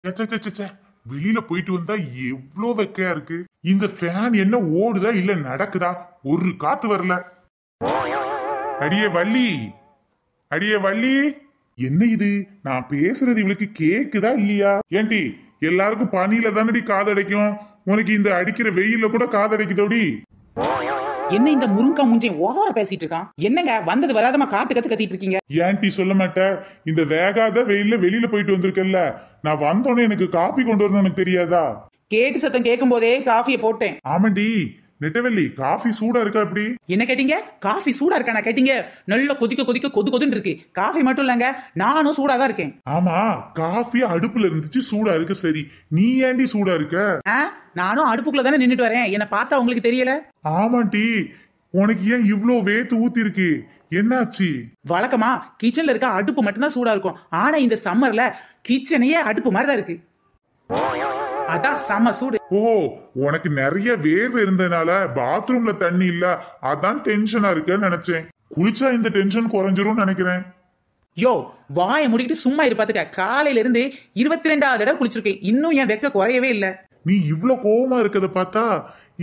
ச்சே, ச்சே, ச்சே, ச்சே. வெளியில போயிட்டு வந்தா எவ்வளோ வெக்கையா இருக்கு. இந்த ஃபேன் என்ன ஓடுதா இல்ல நடக்குதா? ஒரு காத்து வரல. அடியே வள்ளி, அடியே வள்ளி, என்ன இது? நான் பேசுறது இவளுக்கு கேக்குதா இல்லையா? ஏண்டி எல்லாருக்கும் பனியில தானடி காதடைக்கும், உனக்கு இந்த அடிக்கிற வெயில கூட காதடைக்குதோடி? என்ன இந்த முருங்கா மூஞ்சை ஓவரா பேசிட்டு இருக்கான்? என்னங்க வந்தது வராதமா காட்டு கத்து கத்திட்டு இருக்கீங்க? ஏன்டி சொல்ல மாட்டேன்? இந்த வேகாத வெயில்ல வெளியில போயிட்டு வந்திருக்கேன்ல, நான் வந்தோடனே எனக்கு காப்பி கொண்டு வரணும் எனக்கு தெரியாதா? கேட்டு சத்தம் கேட்கும் போதே காஃபியை போட்டேன். ஆமாண்டி நெட்டவெள்ளி, காஃபி சூடா இருக்கா? அப்படி என்ன கேட்டீங்க? காஃபி சூடா இருக்கானா கேட்டீங்க? நல்ல கொதிக்க கொதிக்க கொது கொதுன்னு இருக்கு. காஃபி மட்டும் இல்லங்க, நானும் சூடா தான் இருக்கேன். ஆமா, காஃபி அடுப்புல இருந்துச்சு சூடா இருக்கு. சரி, நீ ஏண்டி சூடா இருக்க? நானும் அடுப்புக்குள்ள தானே நின்னுட்டு வரேன். என்ன பார்த்தா உங்களுக்கு தெரியல? ஆமாண்டி, உனக்கு ஏன் இவ்ளோ வேத்து ஊத்தி இருக்கு? என்னாச்சு? வழக்கமா கிச்சன்ல இருக்க அடுப்பு மட்டும்தான் சூடா இருக்கும். ஆனா இந்த சம்மர்ல கிச்சனையே அடுப்பு மாதிரி தான் இருக்கு. அதான் செம சூடு. ஓ, உனக்கு நிறைய வேர்வை இருந்ததுனால பாத்ரூம்ல தண்ணி இல்ல, அதான் டென்ஷனா இருக்குன்னு நினைச்சேன். குளிச்சா இந்த டென்ஷன் குறைஞ்சிரும் நினைக்கிறேன். யோ, வாயை முடிக்கிட்டு சும்மா இருப்பாத்துக்க. காலையில இருந்து 22வது தடவை குளிச்சிருக்கேன். இன்னும் என் வெக்க குறையவே இல்ல. நீ இவ்ளோ கோவமா இருக்கத பார்த்தா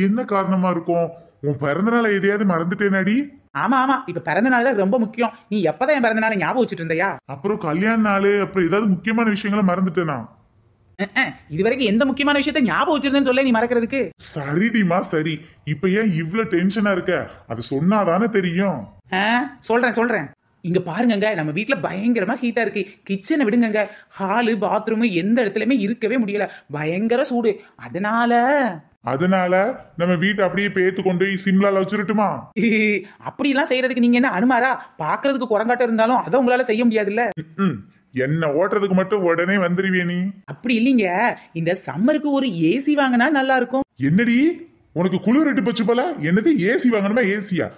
என்ன காரணமா இருக்கும்? உன் பிறந்த நாளை எதையாவது மறந்துட்டேனாடி? ஆமா ஆமா, இப்ப பிறந்த நாள் தான் ரொம்ப முக்கியம். நீ எப்பதான் என் பிறந்த நாளை ஞாபகம் வச்சுட்டு இருந்தியா? அப்புறம் கல்யாண நாள், அப்புறம் ஏதாவது முக்கியமான விஷயங்களை மறந்துட்டேனா? இதுவரைக்கும் எந்த முக்கியமான விஷயத்த ஞாபகம் வச்சிருந்தேன்னு சொல்ல நீ மறக்கிறதுக்கு? சரிடிமா சரி, இப்ப ஏன் இவ்ளோ டென்ஷனா இருக்க? அது சொன்னாதானே தெரியும். சொல்றேன். இங்க பாருங்க, நம்ம வீட்டுல பயங்கரமா ஹீட்டா இருக்கு. கிச்சனை விடுங்க, ஹாலு பாத்ரூம் எந்த இடத்துலயுமே இருக்கவே முடியல. பயங்கர சூடு. அதனால நம்ம வீட்டை அப்படியே பேத்து கொண்டு சிம்லால வச்சிருட்டுமா? அப்படி எல்லாம் செய்யறதுக்கு நீங்க என்ன அனுமாரா? பாக்குறதுக்கு குரங்காட்டம் இருந்தாலும் அதை உங்களால செய்ய முடியாதுல்ல. என்ன ஓட்டுறதுக்கு மட்டும் உடனே வந்துருவிய நீ? அப்படி இல்லீங்க, இந்த சம்மருக்கு ஒரு ஏசி வாங்கினா நல்லா இருக்கும். என்னடி உனக்கு குளிர் எட்டு போச்சு போல? என்னது ஏசி வாங்கணுமா? ஏசியா?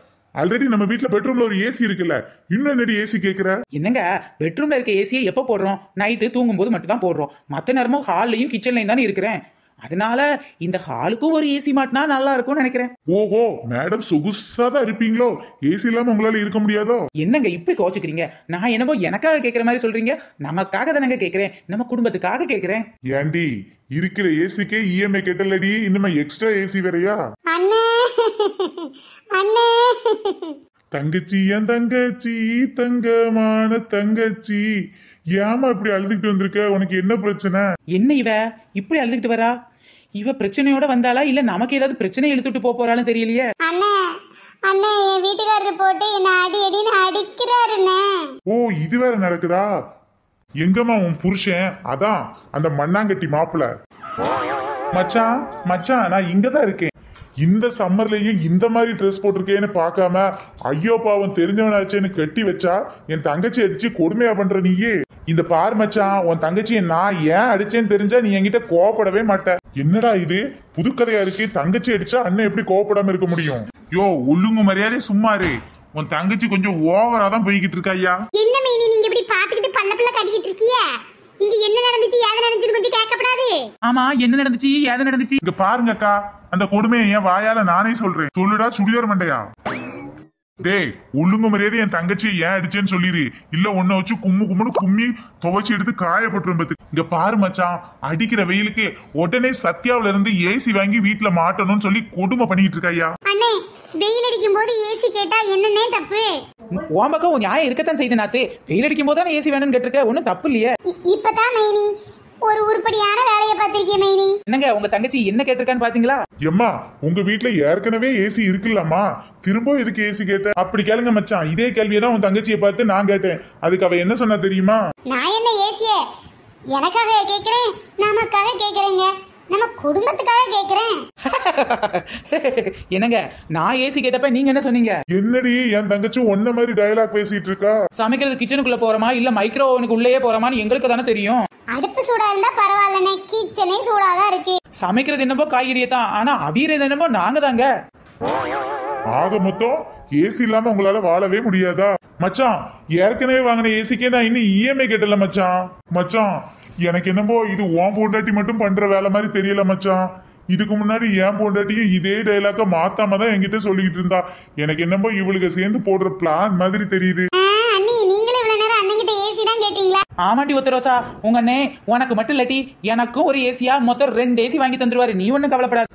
ஆல்ரெடி நம்ம வீட்ல பெட்ரூம்ல ஒரு ஏசி இருக்குல்ல, இன்னும் என்னடி ஏசி கேக்குற? என்னங்க, பெட்ரூம்ல இருக்க ஏசியை எப்ப போடுறோம்? நைட்டு தூங்கும் போது மட்டும் தான் போடுறோம். மத்த நேரமும் ஹால்லையும் கிச்சன்லயும் தானே இருக்கிறேன். அதனால இந்த ஹாலுக்கும் ஒரு ஏசி மாட்டினா நல்லா இருக்கும்னு நினைக்கிறேன். ஓஹோ, மேடம் சொகுசாதான் இருப்பீங்களோ? ஏசி இல்லாம உங்களால இருக்க முடியாதோ? என்னங்க இப்படி கோச்சுக்கிறீங்க? நான் என்னமோ எனக்காக கேட்கிற மாதிரி சொல்றீங்க. நமக்காக தானங்க கேட்கிறேன், நம்ம குடும்பத்துக்காக கேட்கிறேன். ஏண்டி இருக்கிற ஏசிக்கே இஎம்ஐ கட்டலடி, இன்னும் எக்ஸ்ட்ரா ஏசி வேறையா? தங்கச்சி என் தங்கச்சி, தங்கமான தங்கச்சி, ஏமா இப்படி அழுதுகிட்டு வந்திருக்க? உனக்கு என்ன பிரச்சனை? என்ன இவ இப்படி அழுதுகிட்டு வரா? இவ பிரச்சனையோட வந்தாளா இல்ல நமக்கு ஏதாவது பிரச்சனை இழுத்துட்டு போறான்னு தெரியலையே. அண்ணே என் வீட்டுக்காரர் போட்டு என்ன அடின்னு அடிக்கிறாருண்ணே. ஓ, இது வேற நடக்குதா? எங்கம்மா உன் புருஷன்? அதான் அந்த மண்ணாங்கட்டி மாப்பிள்ள. மச்சான் நான் இங்கதான் இருக்கேன். இந்த சம்மர்லயும் இந்த மாதிரி ட்ரெஸ் போட்டிருக்கேன்னு பார்க்காம ஐயோ பாவம் தெரிஞ்சவனாச்சேன்னு கட்டி வச்சா என் தங்கச்சி அடிச்சு கொடுமையா பண்ற நீயே. இந்த பார் மச்சான், உன் தங்கச்சியை நான் ஏன் அடிச்சேன்னு தெரிஞ்சா நீ என்கிட்ட கோவப்படவே மாட்ட. என்னடா இது புதுக்கதையா இருக்கு? தங்கச்சி அடிச்சா அண்ணன் எப்படி கோவப்படாம இருக்க முடியும்? யோ, ஒழுங்கு மரியாதை சும்மாரு. உன் தங்கச்சி கொஞ்சம் ஓவரா தான் போய்கிட்டு இருக்கா. ஐயா என்ன மீனி நீங்க இப்படி பாத்துக்கிட்டு பல்ல கட்டிக்கிட்டு இருக்கீங்க? இங்க என்ன நடந்துச்சு ஏது நடந்துச்சு கொஞ்சம் கேட்கப்படாது? ஆமா, என்ன நடந்துச்சு ஏது நடந்துச்சு? இங்க பாருங்க அக்கா, அந்த கொடுமையை என் வாயால நானே சொல்றேன். சொல்லுடா சுடிதார் மண்டையா. டேய், ஒழுங்கு மரியாதை என் தங்கச்சியை ஏன் அடிச்சேன்னு சொல்லிரு, இல்ல உன்னை வச்சு கும்முன்னு கும்மி துவைச்சு எடுத்து காயப்பட்டுரும். இங்க பாரு மச்சான், அடிக்கிற வெயிலுக்கு உடனே சத்யாவில இருந்து ஏசி வாங்கி வீட்டுல மாட்டணும்னு சொல்லி கொடுமை பண்ணிட்டு இருக்காயா. அண்ணே, வெயில் அடிக்கும் போது ஏசி கேட்டா என்னன்னே தப்பு? உன் பக்கம் ஒரு நியாயம் இருக்கத்தான் செய்து நாத்து. வெயில் அடிக்கும் போது தானே ஏசி வேணும்னு கேட்டிருக்க, ஒன்னும் தப்பு இல்லையே. இப்பதான் மைனி ஒரு உருப்படியான வேலையை பார்த்திருக்கேன் மைனி. என்னங்க உங்க தங்கச்சி என்ன கேட்டிருக்கான்னு பாத்தீங்களா? எம்மா, உங்க வீட்டுல ஏற்கனவே ஏசி இருக்குல்லம்மா, திரும்ப எதுக்கு ஏசி கேட்ட? அப்படி கேளுங்க மச்சான். இதே கேள்வியை தான் உன் தங்கச்சியை பார்த்து நான் கேட்டேன். அதுக்கு அவ என்ன சொன்னா தெரியுமா? நான் என்ன ஏசிய எனக்காக கேக்குறேன், நமக்காக கேக்குறேங்க, நம்ம குடும்பத்துக்காக கேக்குறேன். என்னங்க, நான் ஏசி கேட்டப்ப நீங்க என்ன சொன்னீங்க? என்னடி என் தங்கச்சி ஒன்ன மாதிரி டயலாக் பேசிட்டு இருக்கா? சமைக்கிறது கிச்சனுக்குள்ள போறமா இல்ல மைக்ரோ ஓவனுக்கு உள்ளேயே போறமான்னு எங்களுக்கு தானே தெரியும். அடுப்பு சூடா இருந்தா பரவாயில்லனே, கிச்சனே சூடாதான் இருக்கு. சமைக்கிறது என்னமோ காய்கறியை தான், ஆனா அவியறது என்னமோ நாங்க தாங்க. ஆக மொத்தம் ஏசி இல்லாம உங்களால வாழவே முடியாதா? மச்சான், ஏற்கனவே வாங்கின ஏசிக்கே நான் இன்னும் இஎம்ஐ கேட்டல மச்சான். எனக்கு என்னமோ இது உன் பொண்டாட்டி மட்டும் பண்ற வேலை மாதிரி தெரியல மச்சான். இதுக்கு முன்னாடி என் பொண்டாட்டியும் இதே டைலாக்க மாத்தாம தான் என்கிட்ட சொல்லிக்கிட்டு இருந்தா. எனக்கு என்னமோ இவளுக்கு சேர்ந்து போடுற பிளான் மாதிரி தெரியுது. அண்ணி, நீங்களே இவ்வளவு நேரம் அண்ணன் கிட்ட ஏசி தான் கேட்டீங்களா? ஆமாண்டி ஒத்தரோசா, உங்க அண்ணே உனக்கு மட்டும் இல்லாட்டி எனக்கும் ஒரு ஏசியா மொத்தம் 2 ஏசி வாங்கி தந்துருவாரு. நீ ஒன்னும் கவலைப்படாது.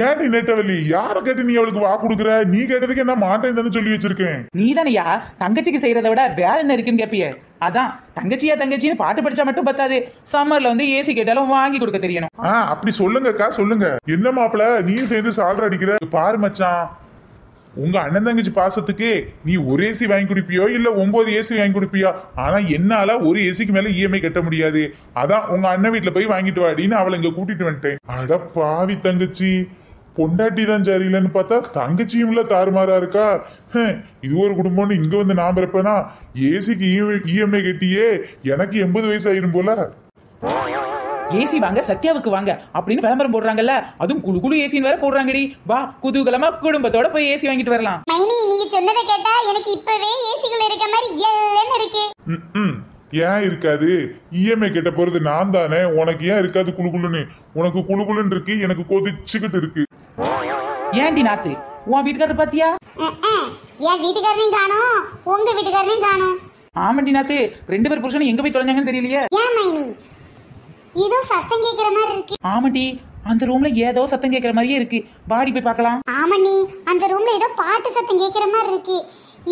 ஏன் நீ நெட்டவள்ளி யார கேட்டு நீ அவளுக்கு வா கொடுக்குற? நீ கேட்டதுக்கு என்ன மாட்டேன் தானே சொல்லி வச்சிருக்கேன். நீ தானையா தங்கச்சிக்கு செய்யறத விட வேற என்ன இருக்குன்னு கேப்பிய. அதான் தங்கச்சின்னு பாட்டு படிச்சா மட்டும் பத்தாது, சம்மர்ல வந்து ஏசி கேட்டாலும் வாங்கி கொடுக்க தெரியணும். அப்படி சொல்லுங்கக்கா சொல்லுங்க. என்ன மாப்பிள நீ சேர்ந்து சால்ற அடிக்கிற? பாரு மச்சான், உங்க அண்ணன் தங்கச்சி பாசத்துக்கு நீ ஒரு ஏசி வாங்கி கொடுப்பியோ இல்ல 9 ஏசி வாங்கி கொடுப்பியோ, ஆனா என்னால ஒரு ஏசிக்கு மேல இஎம்ஐ கட்ட முடியாது. அதான் உங்க அண்ணன் வீட்டுல போய் வாங்கிட்டு வாடின்னு அவளை இங்க கூட்டிட்டு வந்துட்டேன். அட பாவி தங்கச்சி, பொண்டாட்டி தான் சரியில்லைன்னு பார்த்தா தங்கச்சியும் இல்ல தாறுமாறா இருக்கா. இது ஒரு குடும்பம்னு இங்க வந்து நான் பிறப்பேனா? ஏசிக்கு இஎம்ஐ கட்டியே எனக்கு 80 வயசு ஆயிரும் போல. ஏசி வாங்க சத்யாவுக்கு வாங்க அப்படின்னு விளம்பரம் போடுறாங்கல்ல, அதுவும் குழு குழு ஏசின்னு வேற போடுறாங்கடி. வா குதூகலமா குடும்பத்தோட போய் ஏசி வாங்கிட்டு வரலாம். மைனி நீங்க சொன்னதை கேட்டா எனக்கு இப்பவே ஏசிக்குள்ள இருக்க மாதிரி ஜெல்லன்னு இருக்கு. ஏன் இருக்காது? இஎம்ஐ கட்ட போறது நான் தானே, உனக்கு ஏன் இருக்காது குழுக்குழுன்னு? உனக்கு குழுக்குழுன்னு இருக்கு, எனக்கு கொதிச்சுக்கிட்டு இருக்கு. ஏன்டி நாத்து, உன் வீட்டுக்காரர் பாத்தியா? என் வீட்டுக்காரனையும் காணோம், உங்க வீட்டுக்காரனையும் காணோம். ஆமாண்டி நாத்து, 2 பேர் புருஷனும் எங்க போய் தொலைஞ்சாங்கன்னு தெரியலையே. ஏன் மைனி ஏதோ சத்தம் கேக்குற மாதிரி இருக்கு? ஆமாண்டி, அந்த ரூம்ல ஏதோ சத்தம் கேக்குற மாதிரியே இருக்கு. பாடி போய் பார்க்கலாம். ஆமாண்ணி, அந்த ரூம்ல ஏதோ பாட்டு சத்தம் கேக்குற மாதிரி இருக்கு.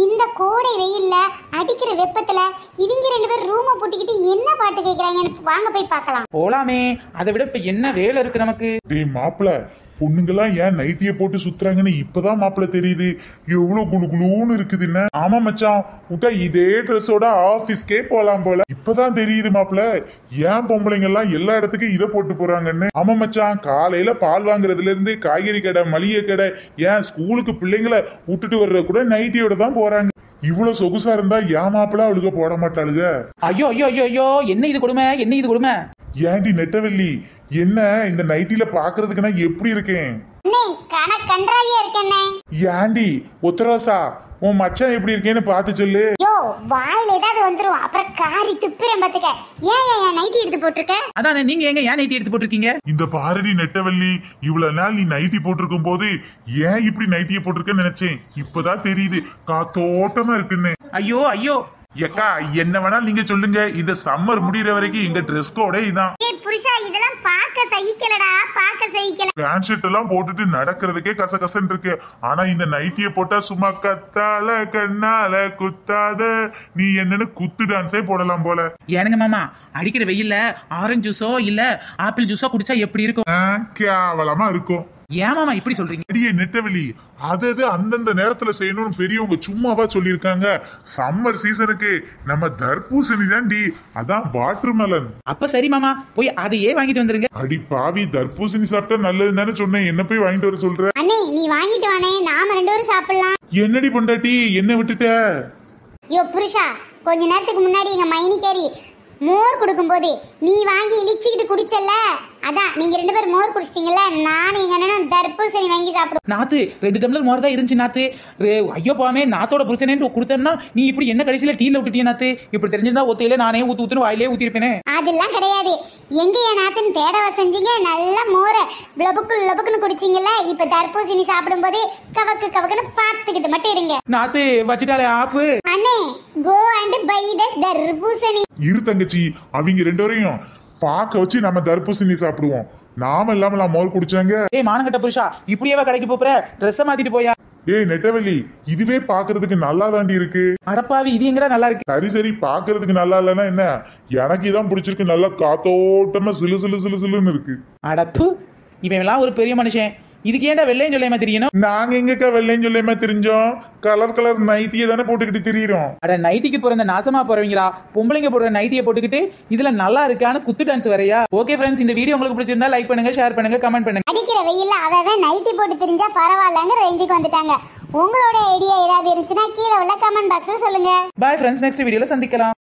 இந்த கோடை வெயில்ல அடிக்கிற வெப்பத்துல இவங்க 2 பேரும் ரூமை பூட்டிக்கிட்டு என்ன பாட்டு கேக்குறாங்கன்னு வாங்க போய் பார்க்கலாம். போலாமே, அதை விட இப்ப என்ன வேலை இருக்கு நமக்கு? டேய் மாப்பிள, பொண்ணுங்கெல்லாம் ஏன் நைட்டிய போட்டு சுத்துறாங்கன்னு இப்பதான் மாப்பிள தெரியுது. எவ்வளவு குளு குளுன்னு இருக்குதுன்னு. ஆமா மச்சான், விட்டா இதே ட்ரெஸ்ஸோட ஆபீஸ்க்கே போலாம் போல. இப்பதான் தெரியுது மாப்பிள ஏன் பொம்பளைங்க எல்லாம் எல்லா இடத்துக்கும் இதை போட்டு போறாங்கன்னு. ஆமா மச்சான், காலையில பால் வாங்குறதுல இருந்து காய்கறி கடை, மளிகை கடை, ஏன் ஸ்கூலுக்கு பிள்ளைங்களை விட்டுட்டு வர்றது கூட நைட்டியோட தான் போறாங்க. இவ்வளவு சொகுசா இருந்தா ஏன் மாப்பிள அவளுக போட மாட்டாளுக? ஐயோ ஐயோ ஐயோ ஐயோ, என்ன இது கொடுமை, என்ன இது கொடுமை? ஏண்டி நெட்டவெள்ளி, என்ன இந்த நைட்டில பாக்குறதுக்கு நான் எப்படி இருக்கேன்? கன்றாவியா இருக்கேனே. ஏண்டி ஒத்தரோசா, உன் மச்சான் எப்படி இருக்கேன்னு பார்த்து சொல்லு. யோ வாயில ஏதாவது வந்துரும், அப்புறம் காரி துப்புறேன் பாத்துக்க. ஏன் நைட்டி எடுத்து போட்டிருக்க? அதானே, நீங்க எங்க ஏன் நைட்டி எடுத்து போட்டிருக்கீங்க? இந்த பாரடி நெட்டவெள்ளி, இவ்வளவு நாள் நீ நைட்டி போட்டிருக்கும் போது ஏன் இப்படி நைட்டிய போட்டிருக்கேன்னு நினைச்சேன். இப்பதான் தெரியுது காத்தோட்டமா இருக்குன்னு. ஐயோ ஐயோ ஏக்கா, என்ன வேணாலும் நீங்க சொல்லுங்க, இந்த சம்மர் முடியற வரைக்கும் எங்க ட்ரெஸ் கோடே இதான். புருஷா இதெல்லாம் பார்க்க சகிக்கலடா, பார்க்க சகிக்கல. பேண்ட் ஷர்ட் எல்லாம் போட்டுட்டு நடக்கிறதுக்கே கசகசன்னு இருக்கு. ஆனா இந்த நைட்டிய போட்டா சும்மா கத்தால கண்ணால குத்தாத நீ என்னன்னு குத்து டான்ஸே போடலாம் போல. ஏனுங்க மாமா, அடிக்கிற வெயில்ல ஆரஞ்சு ஜூஸோ இல்ல ஆப்பிள் ஜூஸோ குடிச்சா எப்படி இருக்கும்? கேவலமா இருக்கும். ஏன் மாமா இப்படி சொல்றீங்க? அடியே நெட்டவெளி, அது அந்தந்த நேரத்துல செய்யணும்னு பெரியவங்க சும்மாவா சொல்லியிருக்காங்க. சம்மர் சீசனுக்கு நம்ம தர்பூசணி தான்டி, அதான் வாட்டர் மெலன். அப்ப சரி மாமா, போய் அதையே வாங்கிட்டு வந்துருங்க. அடி பாவி, தர்பூசணி சாப்பிட்டா நல்லது தானே சொன்னேன், என்ன போய் வாங்கிட்டு வர சொல்ற? அண்ணே நீ வாங்கிட்டு வானே, நாம 2 பேரும் சாப்பிடலாம். என்னடி பொண்டாட்டி என்ன விட்டுட்ட? யோ புருஷா, கொஞ்ச நேரத்துக்கு முன்னாடி எங்க மைனிக்காரி மோர் கொடுக்கும்போது நீ வாங்கி இழிச்சுக்கிட்டு குடிச்சல, அதான் நீங்க 2 பேரும் மோர் குடிச்சிட்டீங்கல்ல, நானும் எங்க அண்ணனும் தர்பூசணி வாங்கி சாப்பிடுவோம். நாத்து 2 டம்ளர் மோர் தான் இருந்துச்சு நாத்து. ஐயோ பாமே, நாத்தோட புருஷனேன்னு கொடுத்தேன்னா நீ இப்படி என்ன கடைசியில டீல விட்டுட்டிய நாத்து. இப்படி தெரிஞ்சிருந்தா ஒத்தையில நானே ஊத்துன்னு வாயிலே ஊத்திருப்பேனே. அதெல்லாம் கிடையாது, எங்க என் நாத்துன்னு தேடவா செஞ்சீங்க. நல்ல மோர லபுக்குன்னு குடிச்சீங்கல்ல, இப்ப தர்பூசணி சாப்பிடும் போது கவக்கு கவக்குன்னு பார்த்துக்கிட்டு மட்டும் இருங்க. நாத்து வச்சுட்டாலே ஆப்பு. அண்ணே கோ அண்ட் பை த தர்பூசணி. இரு தங்கச்சி, அவங்க 2 பேரையும் பாக்க வச்சு நம்ம தர்பூசணி சாப்பிடுவோம். நாம இல்லாம மோர் குடிச்சாங்க. ஏய் மானங்கட்ட புருஷா, இப்படியே கடைக்கு போற? ட்ரெஸ் மாத்திட்டு போயா? ஏய் நெட்டவெளி, இதுவே பாக்குறதுக்கு நல்லா தாண்டி இருக்கு. அடப்பாவி, இது எங்கடா நல்லா இருக்கு? சரி பாக்குறதுக்கு நல்லா இல்லன்னா என்ன, எனக்கு இதான் பிடிச்சிருக்கு. நல்லா காத்தோட்டமா சிலு சிலு சிலு சிலுன்னு இருக்கு. அடப்பு, இவன் எல்லாம் ஒரு பெரிய மனுஷன், இதுக்கு ஏன்டா வெள்ளையும் சொல்லையுமா தெரியணும்? நாங்க எங்கக்கா வெள்ளையும் சொல்லையுமா தெரிஞ்சோம்? கலர் கலர் நைட்டியை தானே போட்டுக்கிட்டு திரியிறோம். அட நைட்டிக்கு பிறந்த நாசமா போறவங்களா, பொம்பளைங்க போடுற நைட்டியை போட்டுக்கிட்டு இதுல நல்லா இருக்கான்னு குத்து டான்ஸ் வரையா? ஓகே ஃப்ரெண்ட்ஸ், இந்த வீடியோ உங்களுக்கு பிடிச்சிருந்தா லைக் பண்ணுங்க, ஷேர் பண்ணுங்க, கமெண்ட் பண்ணுங்க. அடிக்கிற வெயில்ல அவன் நைட்டி போட்டு தெரிஞ்சா பரவாயில்லங்கிற ரேஞ்சுக்கு வந்துட்டாங்க. உங்களோட ஐடியா ஏதாவது இருந்துச்சுன்னா கீழே உள்ள கமெண்ட் பாக்ஸ்ல சொல்லுங்க. பாய் ஃப்ரெண்ட்ஸ், நெக்ஸ்ட் வீடியோல சந்திக்கலாம்.